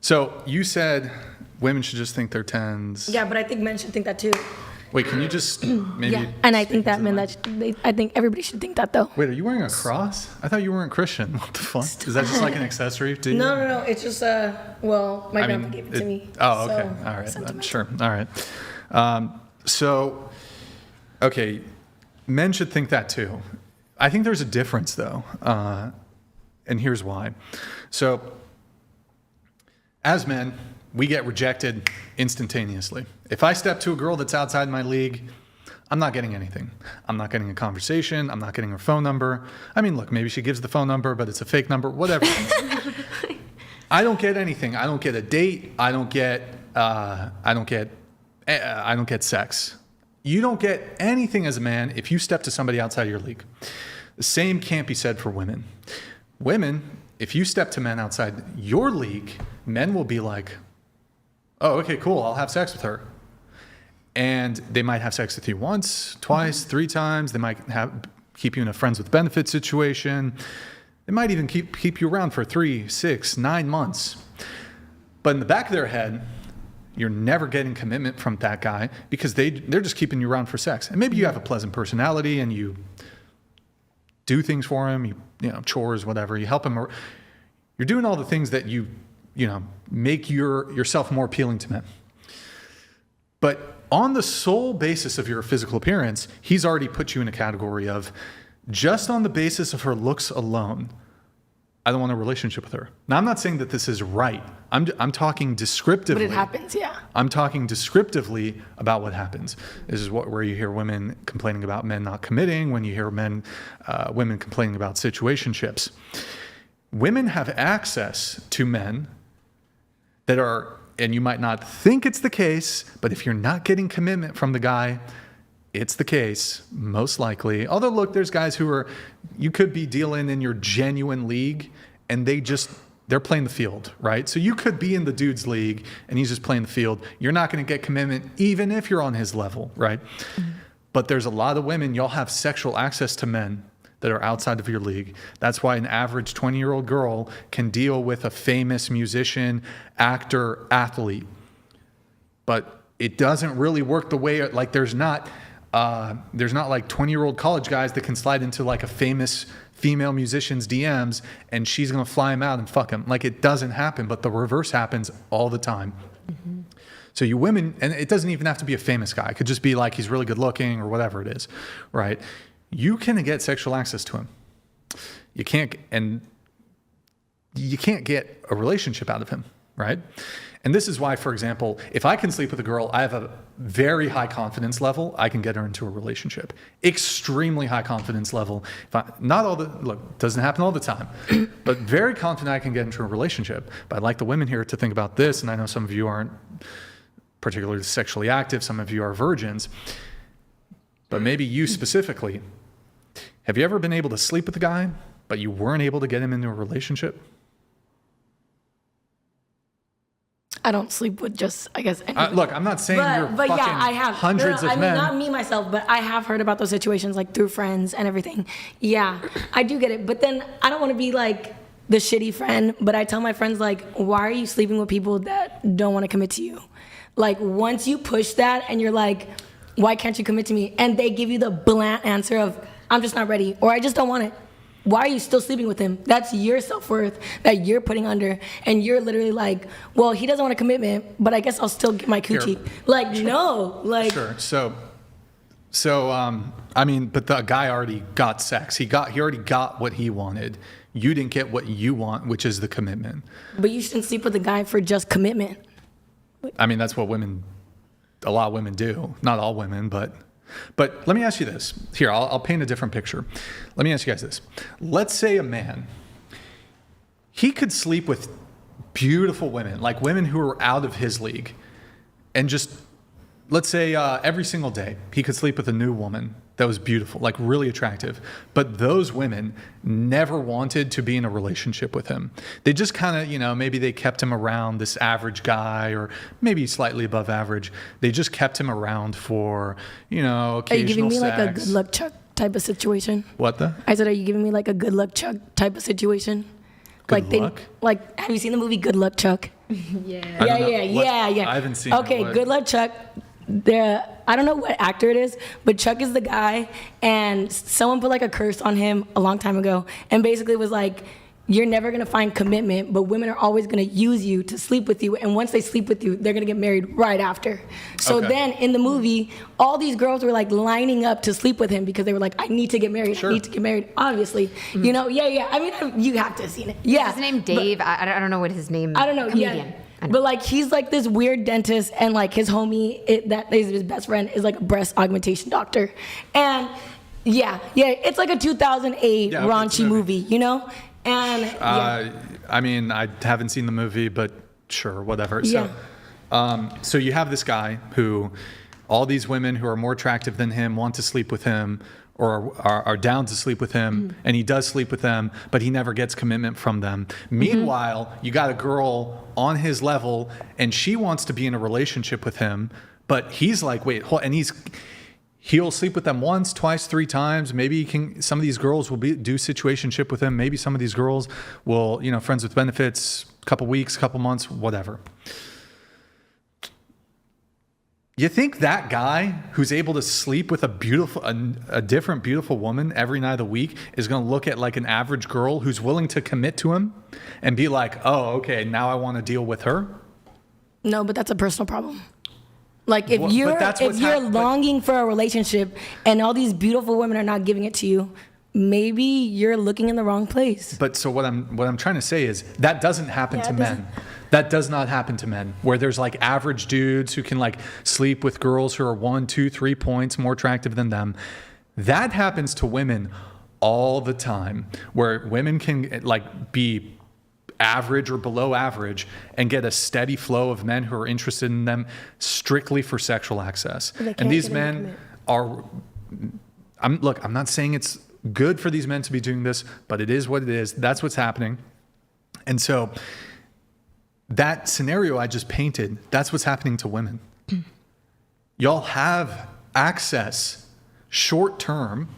So you said women should just think they're 10s. Yeah, but I think men should think that too. Wait, can you just maybe? Yeah, and I think that men I think everybody should think that though. Wait, are you wearing a cross? I thought you weren't Christian. What the fuck? Is that just like an accessory to you? No. It's just well, my grandpa gave it to me. Oh, okay. So, All right. sentimental. Sure. All right. So, okay, men should think that too. I think there's a difference though, and here's why. So, as men, we get rejected instantaneously. If I step to a girl that's outside my league, I'm not getting anything. I'm not getting a conversation. I'm not getting her phone number. I mean, look, maybe she gives the phone number, but it's a fake number, whatever. I don't get anything. I don't get a date. I don't get sex. You don't get anything as a man if you step to somebody outside your league. The same can't be said for women. Women, if you step to men outside your league, men will be like, oh, okay, cool, I'll have sex with her. And they might have sex with you once, twice, 3 times. They might keep you in a friends with benefits situation. They might even keep you around for 3, 6, 9 months. But in the back of their head, you're never getting commitment from that guy because they're just keeping you around for sex. And maybe you have a pleasant personality and you do things for him, you know, chores, whatever. You help him. You're doing all the things that you know, make yourself more appealing to men. But on the sole basis of your physical appearance, he's already put you in a category of just on the basis of her looks alone, I don't want a relationship with her. Now, I'm not saying that this is right. I'm talking descriptively. But it happens, yeah. I'm talking descriptively about what happens. This is where you hear women complaining about men not committing, when you hear women complaining about situationships. Women have access to men that are, and you might not think it's the case, but if you're not getting commitment from the guy, it's the case, most likely. Although, look, there's guys who you could be dealing in your genuine league, and they're playing the field, right? So you could be in the dude's league, and he's just playing the field. You're not going to get commitment, even if you're on his level, right? Mm-hmm. But there's a lot of women, y'all have sexual access to men that are outside of your league. That's why an average 20-year-old girl can deal with a famous musician, actor, athlete. But it doesn't really work the way, like there's not like 20-year-old college guys that can slide into like a famous female musician's DMs and she's going to fly him out and fuck him. Like it doesn't happen, but the reverse happens all the time. Mm-hmm. So you women, and it doesn't even have to be a famous guy. It could just be like he's really good looking or whatever it is, right? You can get sexual access to him. You can't get a relationship out of him, right? And this is why, for example, if I can sleep with a girl, I have a very high confidence level, I can get her into a relationship. Extremely high confidence level. Look, doesn't happen all the time, but very confident I can get into a relationship. But I'd like the women here to think about this, and I know some of you aren't particularly sexually active, some of you are virgins, but maybe you specifically. Have you ever been able to sleep with a guy, but you weren't able to get him into a relationship? I don't sleep with just, I guess, anybody. Look, I'm not saying you're fucking I have hundreds of men. Not me myself, but I have heard about those situations, like through friends and everything. Yeah, I do get it. But then I don't want to be like the shitty friend, but I tell my friends, like, why are you sleeping with people that don't want to commit to you? Like, once you push that and you're like, why can't you commit to me? And they give you the blunt answer of, I'm just not ready, or I just don't want it. Why are you still sleeping with him? That's your self-worth that you're putting under, and you're literally like, well, he doesn't want a commitment, but I guess I'll still get my coochie. Here. Like, no, like. Sure. So, I mean, but the guy already got sex. He already got what he wanted. You didn't get what you want, which is the commitment. But you shouldn't sleep with a guy for just commitment. I mean, that's what a lot of women do. Not all women, but let me ask you this. Here, I'll paint a different picture. Let me ask you guys this. Let's say a man, he could sleep with beautiful women, like women who are out of his league, and just, let's say every single day, he could sleep with a new woman that was beautiful, like really attractive. But those women never wanted to be in a relationship with him. They just kind of, maybe they kept him around, this average guy, or maybe slightly above average. They just kept him around for, occasional sex. Are you giving me like a good luck Chuck type of situation? What the? I said, are you giving me like a good luck Chuck type of situation? Good luck? Have you seen the movie Good Luck Chuck? Yeah. I don't know. Yeah. I haven't seen it. Okay, What- Good Luck Chuck. I don't know what actor it is, but Chuck is the guy, and someone put like a curse on him a long time ago, and basically was like, you're never gonna find commitment, but women are always gonna use you to sleep with you, and once they sleep with you, they're gonna get married right after. So Okay. then in the movie, all these girls were like lining up to sleep with him because they were like, I need to get married, Sure. I need to get married, obviously. You know, yeah. I mean, you have to have seen it. Yeah. His name Dave. I don't know what his name. I don't know. Comedian. Yeah. I know. But like he's like this weird dentist, and like his homie that is his best friend is like a breast augmentation doctor, and yeah, it's like a 2008 Yeah, okay, raunchy it's a movie. movie, you know, and yeah. I mean, I haven't seen the movie, but sure, whatever. Yeah. So you have this guy who, all these women who are more attractive than him want to sleep with him, or are down to sleep with him, and he does sleep with them, but he never gets commitment from them. Meanwhile, you got a girl on his level, and she wants to be in a relationship with him, but he's like, wait, hold, and he'll sleep with them once, twice, 3 times. Maybe he can. Some of these girls will do situationship with him. Maybe some of these girls will, friends with benefits, couple weeks, couple months, whatever. You think that guy who's able to sleep with a different beautiful woman every night of the week is going to look at like an average girl who's willing to commit to him and be like, oh, okay, now I want to deal with her? No, but that's a personal problem. Like if Well, but you're that's what's but- longing for a relationship and all these beautiful women are not giving it to you, maybe you're looking in the wrong place. But so what I'm trying to say is that doesn't happen Yeah, to it men. doesn't. That does not happen to men, where there's like average dudes who can like sleep with girls who are 1, 2, 3 points more attractive than them. That happens to women all the time, where women can like be average or below average and get a steady flow of men who are interested in them strictly for sexual access. They can't And these get any men are, I'm not saying it's good for these men to be doing this, but it is what it is. That's what's happening. And so that scenario I just painted, that's what's happening to women. Y'all have access short term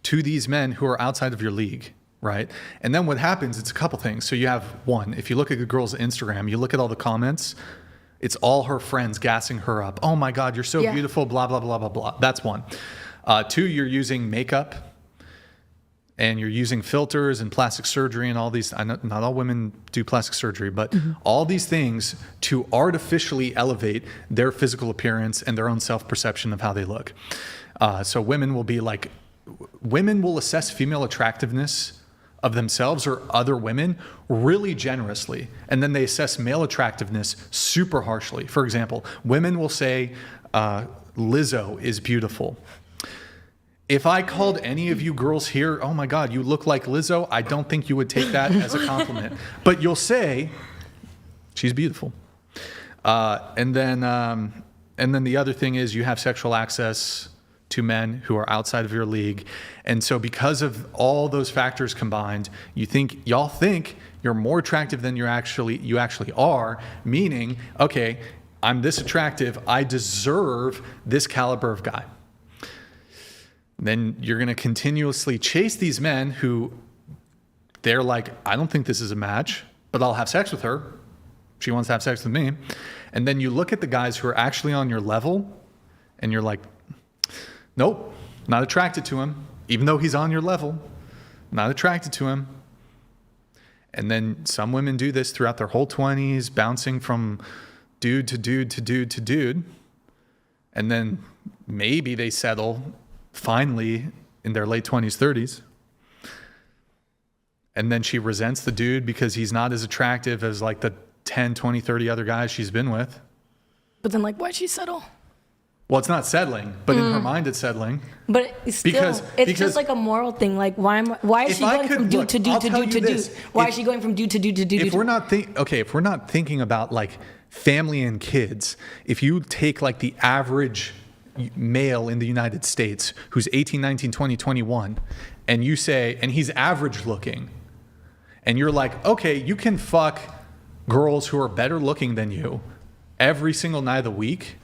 to these men who are outside of your league, right? And then what happens, it's a couple things. So you have one, if you look at a girl's Instagram, you look at all the comments, it's all her friends gassing her up. Oh my God, you're so Yeah. beautiful, blah, blah, blah, blah, blah. That's one. 2, you're using makeup and you're using filters and plastic surgery and all these. I know not all women do plastic surgery, but all these things to artificially elevate their physical appearance and their own self-perception of how they look. So women will assess female attractiveness of themselves or other women really generously, and then they assess male attractiveness super harshly. For example, women will say Lizzo is beautiful. If I called any of you girls here, oh my God, you look like Lizzo, I don't think you would take that as a compliment. But you'll say, she's beautiful. And then the other thing is you have sexual access to men who are outside of your league. And so because of all those factors combined, y'all think you're more attractive than you actually are, meaning, okay, I'm this attractive, I deserve this caliber of guy. Then you're going to continuously chase these men who they're like, I don't think this is a match, but I'll have sex with her. She wants to have sex with me. And then you look at the guys who are actually on your level and you're like, nope, not attracted to him, even though he's on your level, not attracted to him. And then some women do this throughout their whole 20s, bouncing from dude to dude to dude to dude. And then maybe they settle finally in their late 20s, 30s. And then she resents the dude because he's not as attractive as like the 10, 20, 30 other guys she's been with. But then like, why'd she settle? Well, it's not settling, but in her mind it's settling. But it's still, Because just like a moral thing. Like, why is If she I going could- from dude look, to dude I'll to tell dude you to dude? this. Why If- is she going from dude to dude to dude? If we're not thinking about like family and kids, if you take like the average male in the United States who's 18, 19, 20, 21, and you say, and he's average looking, and you're like, okay, you can fuck girls who are better looking than you every single night of the week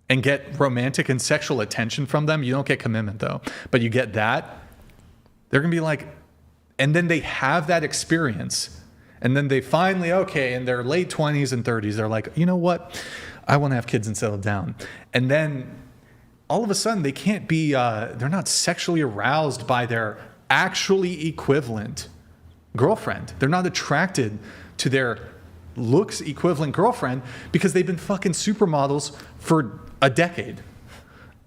and get romantic and sexual attention from them. You don't get commitment though, but you get that. They're gonna be like, and then they have that experience And then they finally, okay, in their late 20s and 30s, they're like, you know what? I want to have kids and settle down. And then all of a sudden, they can't be, they're not sexually aroused by their actually equivalent girlfriend. They're not attracted to their looks equivalent girlfriend because they've been fucking supermodels for a decade.